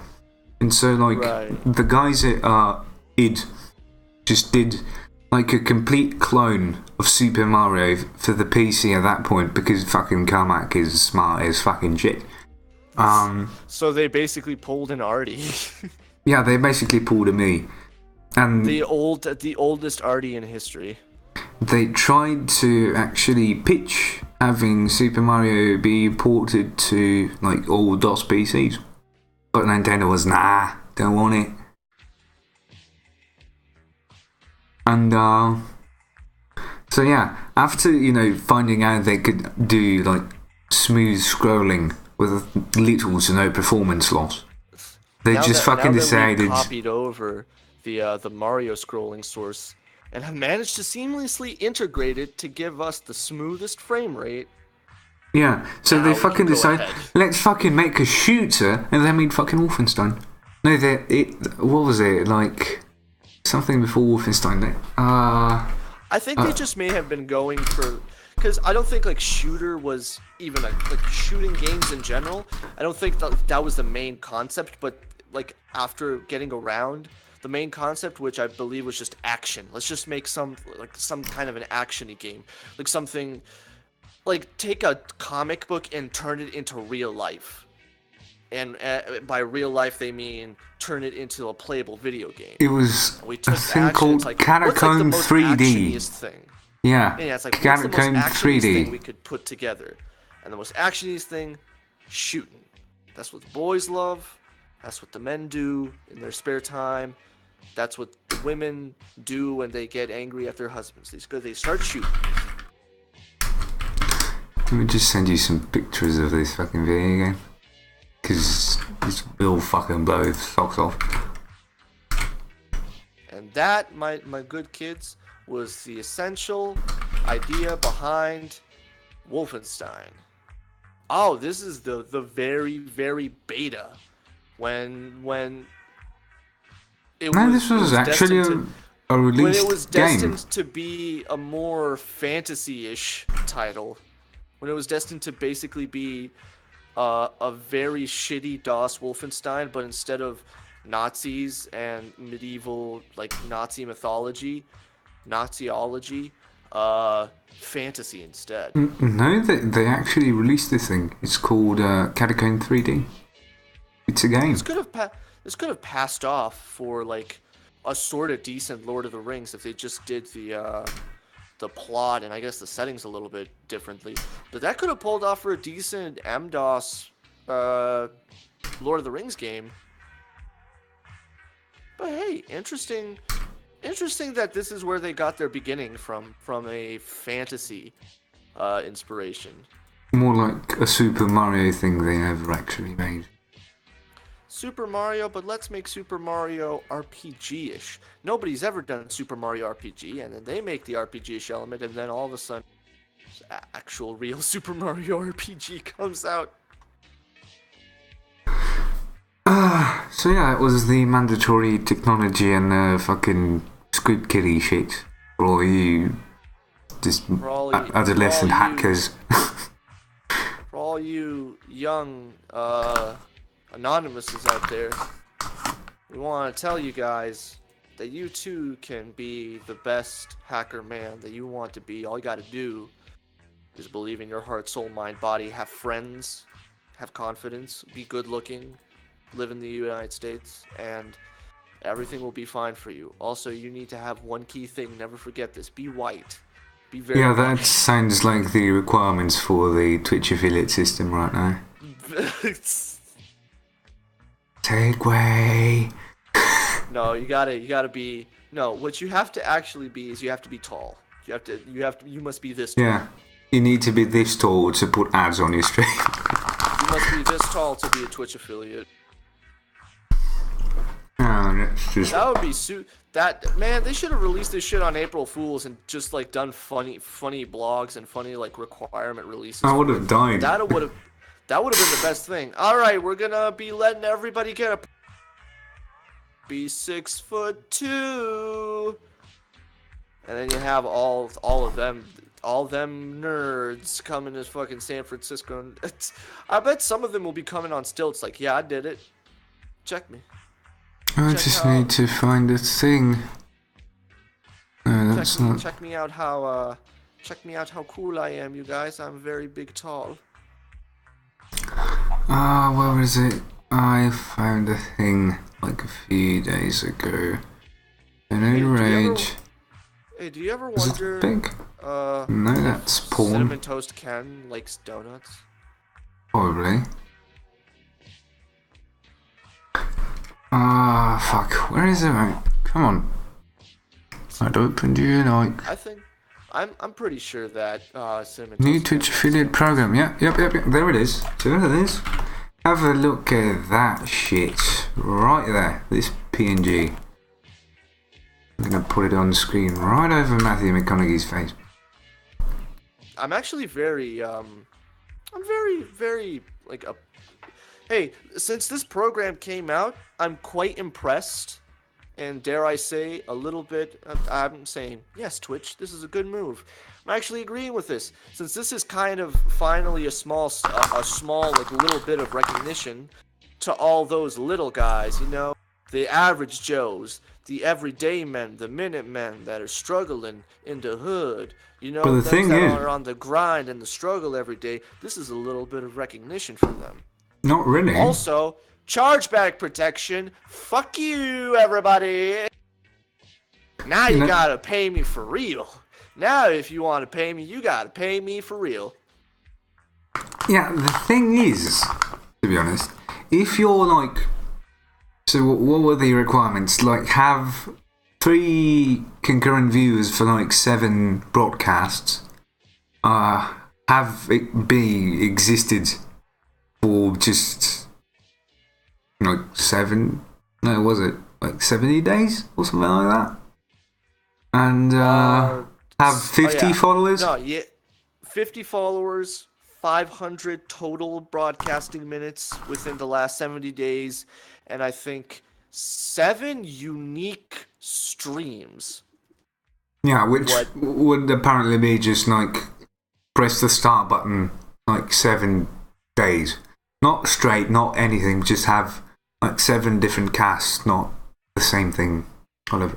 And so like the guys at id just did like a complete clone of Super Mario for the PC at that point because fucking Carmack is smart as fucking shit. So they basically pulled an Arty. Yeah, they basically pulled a me. And the oldest Arty in history. They tried to actually pitch having Super Mario be ported to like all DOS PCs, but Nintendo was nah, don't want it. And So yeah, after finding out they could do like smooth scrolling with little to no performance loss, they just fucking decided. We copied over the Mario scrolling source and have managed to seamlessly integrate it to give us the smoothest frame rate. Yeah, so now they fucking decide, ahead. let's fucking make a shooter, and they made fucking Wolfenstein. No, what was it, like, something before Wolfenstein? I think they just may have been going for, because I don't think like shooter was even like shooting games in general. I don't think that was the main concept, but like after getting around the main concept, which I believe was just action. Let's just make some kind of an action-y game, like something. Like, take a comic book and turn it into real life. And by real life, they mean turn it into a playable video game. It was we took a thing called Catacomb 3D. Thing? Yeah, it's like, Catacomb what's the most 3D thing we could put together? And the most actioniest thing, shooting. That's what the boys love. That's what the men do in their spare time. That's what the women do when they get angry at their husbands. They start shooting. Let me just send you some pictures of this fucking video game. Because this will fucking blow the socks off. And that, my good kids, was the essential idea behind Wolfenstein. Oh, this is the very, very beta. When it no, was, this was actually a released game. When it was destined to be a more fantasy-ish title. When it was destined to basically be a very shitty DOS Wolfenstein, but instead of Nazis and medieval, like, Nazi mythology, Naziology, fantasy instead. No, they actually released this thing. It's called Catacomb 3D. It's a game. This could have passed off for, like, a sort of decent Lord of the Rings if they just did the plot and I guess the settings a little bit differently. But that could have pulled off for a decent MDOS Lord of the Rings game. But hey, interesting that this is where they got their beginning from a fantasy inspiration. More like a Super Mario thing they never actually made. Super Mario, but let's make Super Mario RPG-ish. Nobody's ever done Super Mario RPG, and then they make the RPG-ish element, and then all of a sudden, actual real Super Mario RPG comes out. So yeah, it was the mandatory technology and fucking squid kitty shit for all you adolescent hackers. For all you young anonymouses out there, we want to tell you guys that you too can be the best hacker man that you want to be. All you got to do is believe in your heart, soul, mind, body, have friends, have confidence, be good looking, live in the United States, and everything will be fine for you. Also, you need to have one key thing, never forget this: be white. Be very yeah, that sounds like the requirements for the Twitch affiliate system right now. Segway. No, you gotta be. No, what you have to actually be is you have to be tall. You must be this tall. Yeah, you need to be this tall to put ads on your stream. You must be this tall to be a Twitch affiliate. Oh, that's just... That would be man, they should have released this shit on April Fools and just like done funny blogs and funny like requirement releases. I would have died. That would have been the best thing. All right, we're gonna be letting everybody get a. Be 6'2", and then you have all of them nerds coming to fucking San Francisco. And I bet some of them will be coming on stilts. Like, yeah, I did it. Check me. I just need to find a thing. No, that's not. Check me out how cool I am, you guys. I'm very big, tall. Where is it? I found a thing like a few days ago. And rage. Hey, do you ever Is wonder? it big? No, that's porn. Cinnamon Toast Ken likes donuts. Probably. Fuck. Where is it, mate? Come on. I'd opened you like. I think I'm pretty sure that Cinnamon New Toast Twitch Crunch is affiliate gonna- program. Yep. There it is. There it is. Have a look at that shit right there. This PNG. I'm gonna put it on screen right over Matthew McConaughey's face. I'm actually very I'm very like a. Hey, since this program came out, I'm quite impressed, and dare I say, a little bit. I'm saying yes, Twitch. This is a good move. I'm actually agreeing with this, since this is kind of finally a small like little bit of recognition to all those little guys, you know, the average Joes, the everyday men, the minute men that are struggling in the hood, you know, But the those thing that is- are on the grind and the struggle every day. This is a little bit of recognition from them. Not really. Also, chargeback protection. Fuck you, everybody. Now you No. gotta pay me for real. Now, if you want to pay me, you gotta pay me for real. Yeah, the thing is, to be honest, if you're like, so what were the requirements? Like, have 3 concurrent viewers for like 7 broadcasts. Have it be existed for just like 7? No, was it like 70 days or something like that? And have 50 yeah. followers. No, yeah, 50 followers, 500 total broadcasting minutes within the last 70 days, and I think 7 unique streams. Yeah, which What? would apparently be just like press the start button like 7 days. Not straight, not anything, just have like 7 different casts, not the same thing. Kind of.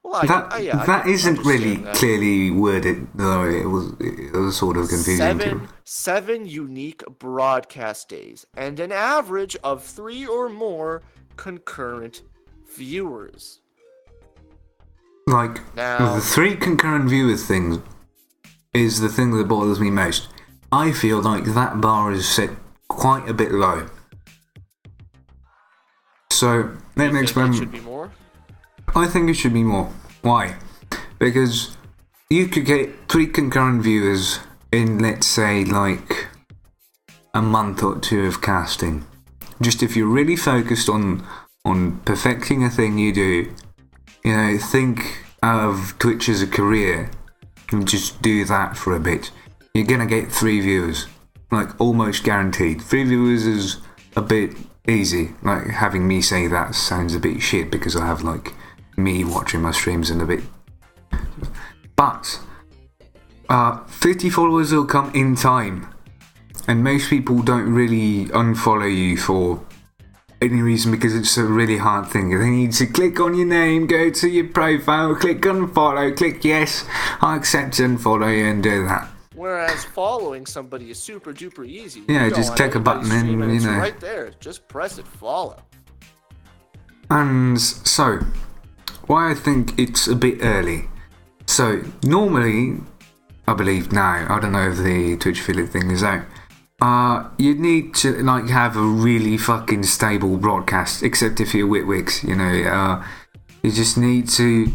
Well, I That can isn't really understand that. clearly worded, though. It was sort of confusing. Seven unique broadcast days, and an average of 3 or more concurrent viewers. Like, Now- the 3 concurrent viewers thing is the thing that bothers me most. I feel like that bar is set quite a bit low. So, let me Think explain. it should be more. I think it should be more. Why? Because you could get 3 concurrent viewers in, let's say, like a month or 2 of casting. Just if you're really focused on perfecting a thing you do, you know, think of Twitch as a career and just do that for a bit. You're gonna get 3 viewers, like almost guaranteed. 3 viewers is a bit easy. Like, having me say that sounds a bit shit because I have like me watching my streams and a bit. But 50 followers will come in time, and most people don't really unfollow you for any reason because it's a really hard thing. They need to click on your name, go to your profile, click unfollow, click yes, I accept and follow you, and do that. Whereas following somebody is super duper easy. Yeah, You go just on click a anybody's button and, stream you it's know. right there. Just press it, follow. And so, why I think it's a bit early. So, normally, I believe now, I don't know if the Twitch affiliate thing is out, you'd need to like have a really fucking stable broadcast, except if you're Witwix, you know, you just need to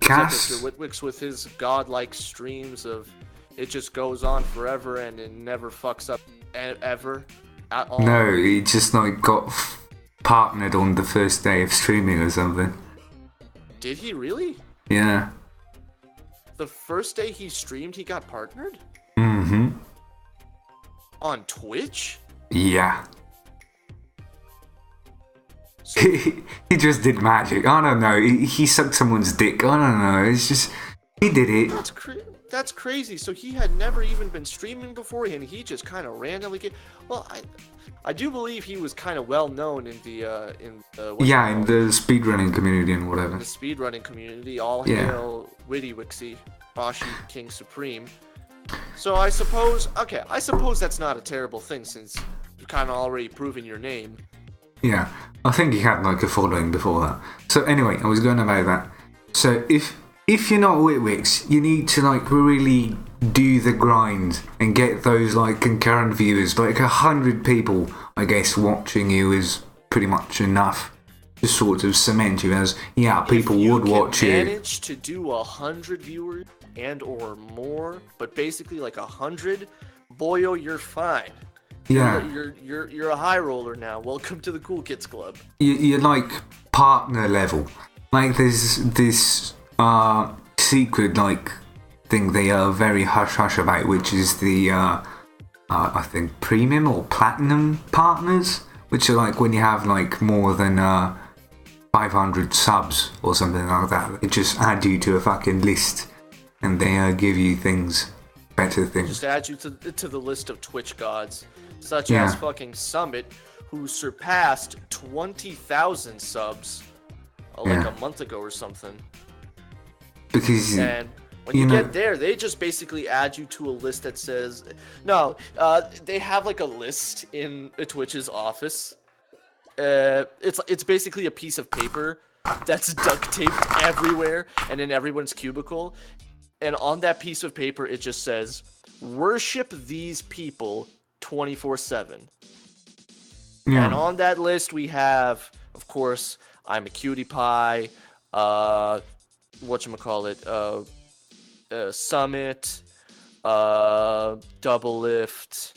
cast. Except Mr. Witwix with his godlike streams of it just goes on forever and it never fucks up ever at all. No, he just like got partnered on the first day of streaming or something. Did he really? Yeah. The first day he streamed, he got partnered? Mm-hmm. On Twitch? Yeah. So, He just did magic. I don't know. He sucked someone's dick. I don't know. It's just he did it. that's crazy. So he had never even been streaming before, and he just kind of randomly get. Well, I do believe he was kind of well known in the Yeah, in the speedrunning community and whatever. in the speedrunning community. All Yeah. hail Witty Wixie, Bashi King Supreme. So I suppose that's not a terrible thing since you've kind of already proven your name. Yeah, I think he had like a following before that. So anyway, I was going about that. So if you're not Witwix, you need to like really do the grind and get those like concurrent viewers. Like 100 people, I guess, watching you is pretty much enough just sort of cement you as, yeah, people would watch If you it. manage to do 100 viewers and or more, but basically like 100, boyo, you're fine. Yeah. You're a high roller now. Welcome to the Cool Kids Club. You're like partner level. Like there's this secret like thing they are very hush hush about, which is the I think premium or platinum partners, which are like when you have like more than 500 subs or something like that. They just add you to a fucking list, and they give you things, better things. Just add you to the list of Twitch gods, such as fucking Summit, who surpassed 20,000 subs like a month ago or something. Because and when you get there, they just basically add you to a list that says, no, they have like a list in Twitch's office. It's basically a piece of paper that's duct taped everywhere and in everyone's cubicle. And on that piece of paper, it just says, worship these people 24/7. Yeah. And on that list, we have, of course, I'm a Cutie Pie, whatchamacallit, Summit, Double Lift,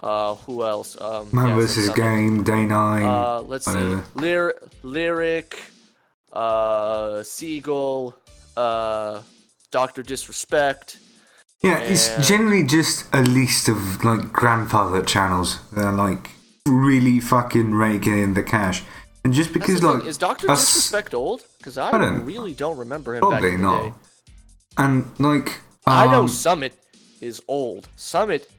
who else? Man vs. Game, Day 9. Let's see. Lyric, Seagull, Dr. Disrespect. Yeah, it's generally just a list of like grandfather channels that are like really fucking raking in the cash. And just because like is Dr. Disrespect old? Because I really don't remember him probably back in the not. day. And like I know Summit is old. Summit.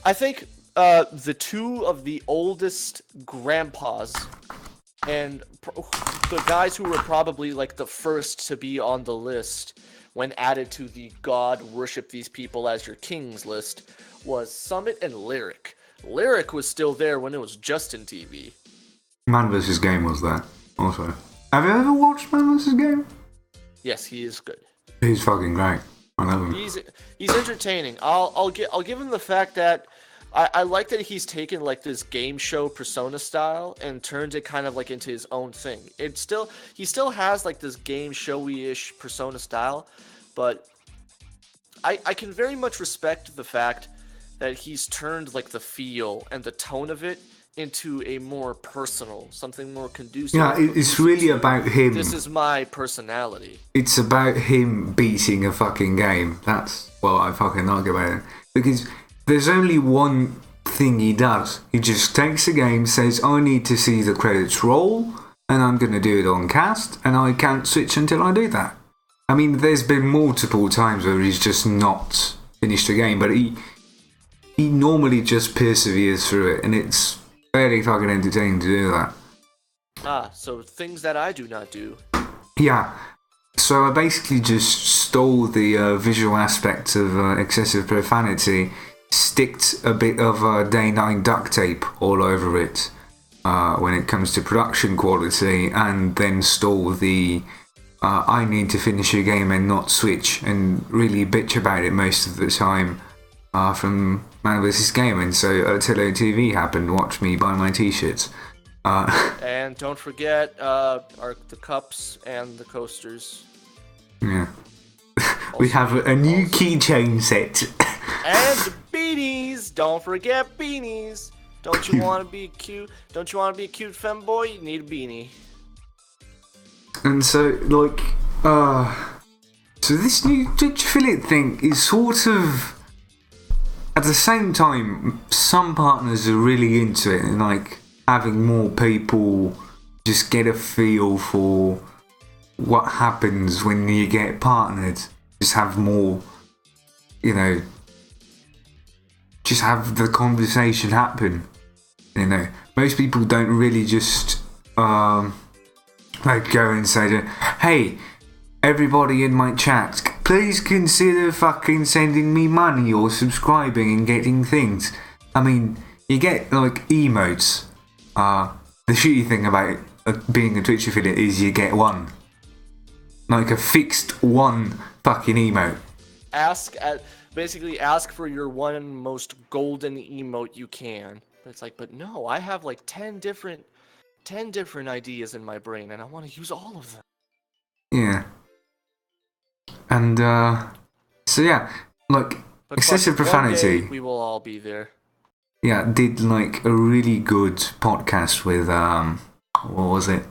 I think the two of the oldest grandpas and the guys who were probably like the first to be on the list when added to the God worship these people as your kings list was Summit and Lyric. Lyric was still there when it was Justin TV. Man vs. Game was there also. Have you ever watched Man vs. Game? Yes, he is good. He's fucking great. I love him. He's entertaining. I'll give him the fact that I like that he's taken like this game show persona style and turned it kind of like into his own thing. He still has like this game showy-ish persona style, but I can very much respect the fact that he's turned like the feel and the tone of it into a more personal, something more conducive. Yeah, it's really about him. This is my personality. It's about him beating a fucking game. That's what I fucking like about it. Because there's only one thing he does. He just takes a game, says, I need to see the credits roll, and I'm going to do it on cast, and I can't switch until I do that. I mean, there's been multiple times where he's just not finished a game, but he normally just perseveres through it, and it's very fucking entertaining to do that. So things that I do not do. Yeah. So I basically just stole the visual aspect of excessive profanity, sticked a bit of Day 9 duct tape all over it when it comes to production quality, and then stole the I need to finish a game and not switch, and really bitch about it most of the time from Man vs. Game. And so ArtyloTV happened. Watch me buy my t-shirts. And don't forget the cups and the coasters. Yeah. We have a new keychain set. And beanies! Don't forget beanies! Don't you want to be cute? Don't you want to be a cute femboy? You need a beanie. And so, like, so this new Twitch affiliate thing is sort of, at the same time, some partners are really into it and like having more people just get a feel for what happens when you get partnered. Just have more, you know, just have the conversation happen. You know, most people don't really just like go and say to, hey, everybody in my chat, please consider fucking sending me money or subscribing and getting things. I mean, you get like emotes. The shitty thing about being a Twitch affiliate is you get one. Like a fixed one fucking emote. Basically ask for your one most golden emote you can. But it's like, but no, I have like 10 different 10 different ideas in my brain, and I want to use all of them. Yeah. And, so yeah, like, But excessive one profanity. day, we will all be there. Yeah, did, like, a really good podcast with, what was it?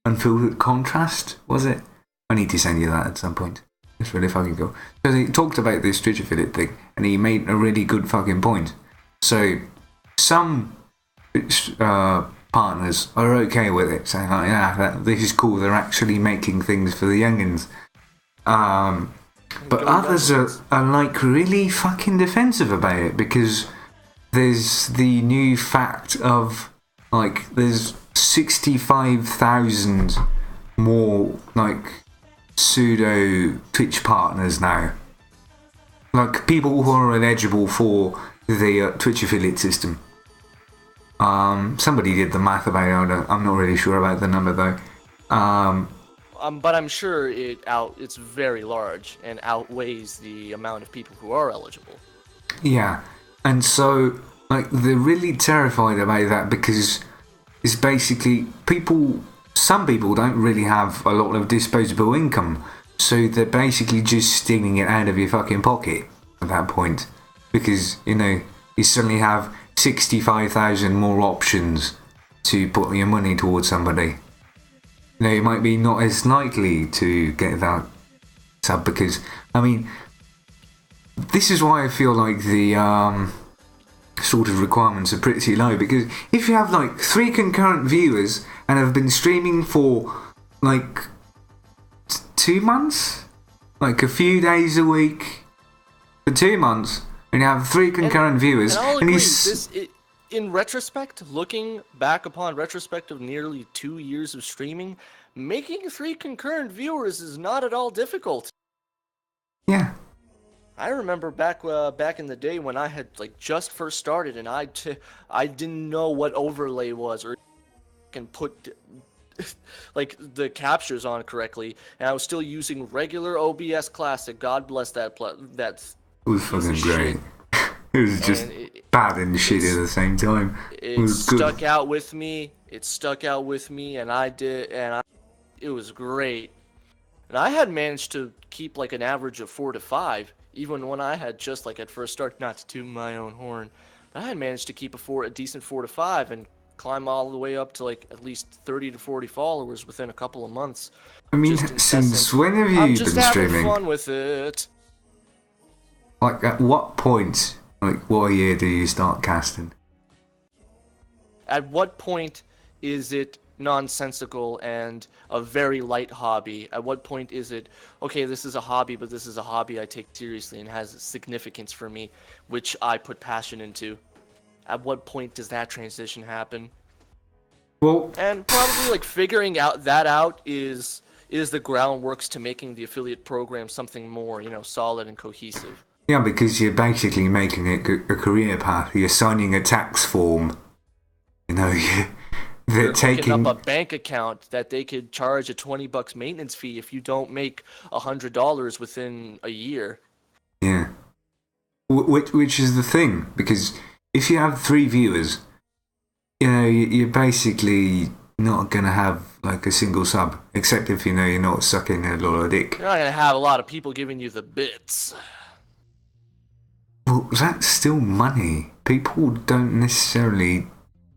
Unfiltered Contrast, was it? I need to send you that at some point. It's really fucking cool. Because he talked about this Twitch affiliate thing, and he made a really good fucking point. So, some partners are okay with it, saying, like, yeah, this is cool, they're actually making things for the youngins. But others are, like, really fucking defensive about it, because there's the new fact of, like, there's 65,000 more, like, pseudo Twitch partners now. Like, people who are eligible for the Twitch affiliate system. Somebody did the math about it. I'm not really sure about the number though. But I'm sure it's very large and outweighs the amount of people who are eligible. Yeah, and so, like, they're really terrified about that because it's basically some people don't really have a lot of disposable income, so they're basically just stealing it out of your fucking pocket at that point, because, you know, you suddenly have 65,000 more options to put your money towards somebody. You know, you might be not as likely to get that sub because, I mean, this is why I feel like the sort of requirements are pretty low, because if you have like 3 concurrent viewers and have been streaming for like 2 months, like a few days a week for 2 months, and you have 3 concurrent viewers, and I'll agree, in retrospect, looking back upon retrospect of nearly 2 years of streaming, making 3 concurrent viewers is not at all difficult. Yeah. I remember back in the day when I had like just first started and I didn't know what overlay was or can put like the captures on correctly, and I was still using regular OBS Classic. God bless that. That's it was fucking great. It was just bad and shit at the same time. It was stuck out with me. It stuck out with me, and it was great. And I had managed to keep like an average of 4 to 5. Even when I had just like at first started, not to toot my own horn, but I had managed to keep a decent 4 to 5 and climb all the way up to like at least 30 to 40 followers within a couple of months. I mean, since when have you been streaming? I'm just having fun with it. Like, at what point, like, what year do you start casting? At what point is it nonsensical and a very light hobby? At what point is it, okay, this is a hobby, but this is a hobby I take seriously and has significance for me, which I put passion into? At what point does that transition happen? Well, and probably like figuring that out is the groundworks to making the affiliate program something more, you know, solid and cohesive. Yeah, because you're basically making it a career path. You're signing a tax form. You know, You're taking up a bank account that they could charge a $20 maintenance fee if you don't make $100 within a year. Yeah, which is the thing, because if you have 3 viewers, you know, you're basically not gonna have like a single sub, except if, you know, you're not sucking a lot of dick. You're not gonna have a lot of people giving you the bits. Well, that's still money. People don't necessarily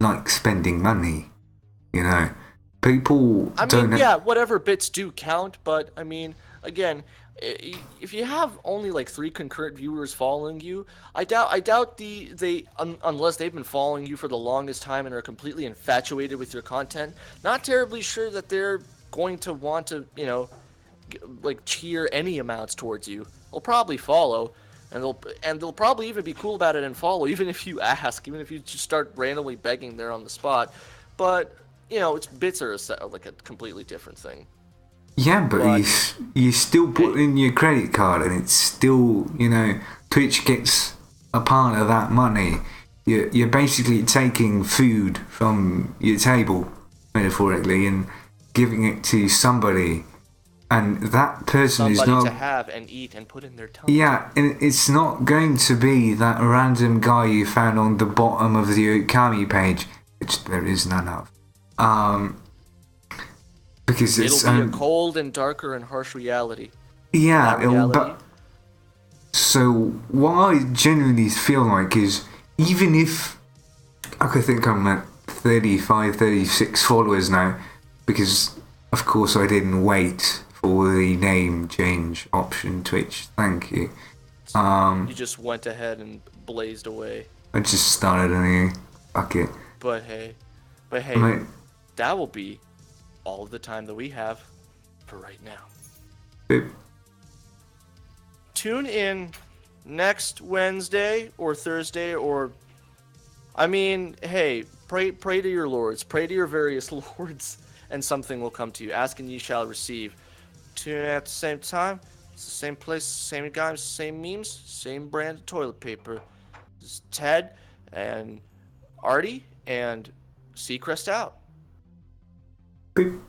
like spending money, you know. People don't. Yeah, whatever bits do count, but I mean, again, if you have only like 3 concurrent viewers following you, I doubt unless they've been following you for the longest time and are completely infatuated with your content, not terribly sure that they're going to want to, you know, like cheer any amounts towards you. They'll probably follow. And they'll probably even be cool about it and follow, even if you ask, even if you just start randomly begging there on the spot. But, you know, bits are like a completely different thing. Yeah, but you still put in your credit card, and it's still, you know, Twitch gets a part of that money. You're basically taking food from your table, metaphorically, and giving it to somebody. And that person is not... Somebody to have and eat and put in their tongue. Yeah, and it's not going to be that random guy you found on the bottom of the Okami page, which there is none of. Because it's It'll be a cold and darker and harsh reality. yeah, That reality. So what I genuinely feel like is, even if I think I'm at 35, 36 followers now, because of course I didn't wait for the name change option. Twitch, thank you. You just went ahead and blazed away. I just started anyway. Fuck it. But hey, Mate, that will be all of the time that we have for right now. boop. Tune in next Wednesday or Thursday, or I mean, hey, pray to your lords, pray to your various lords, and something will come to you. Ask and ye shall receive. Tune in at the same time. It's the same place, same guys, same memes, same brand of toilet paper. This is Ted and Artie and Seacrest out. Boop.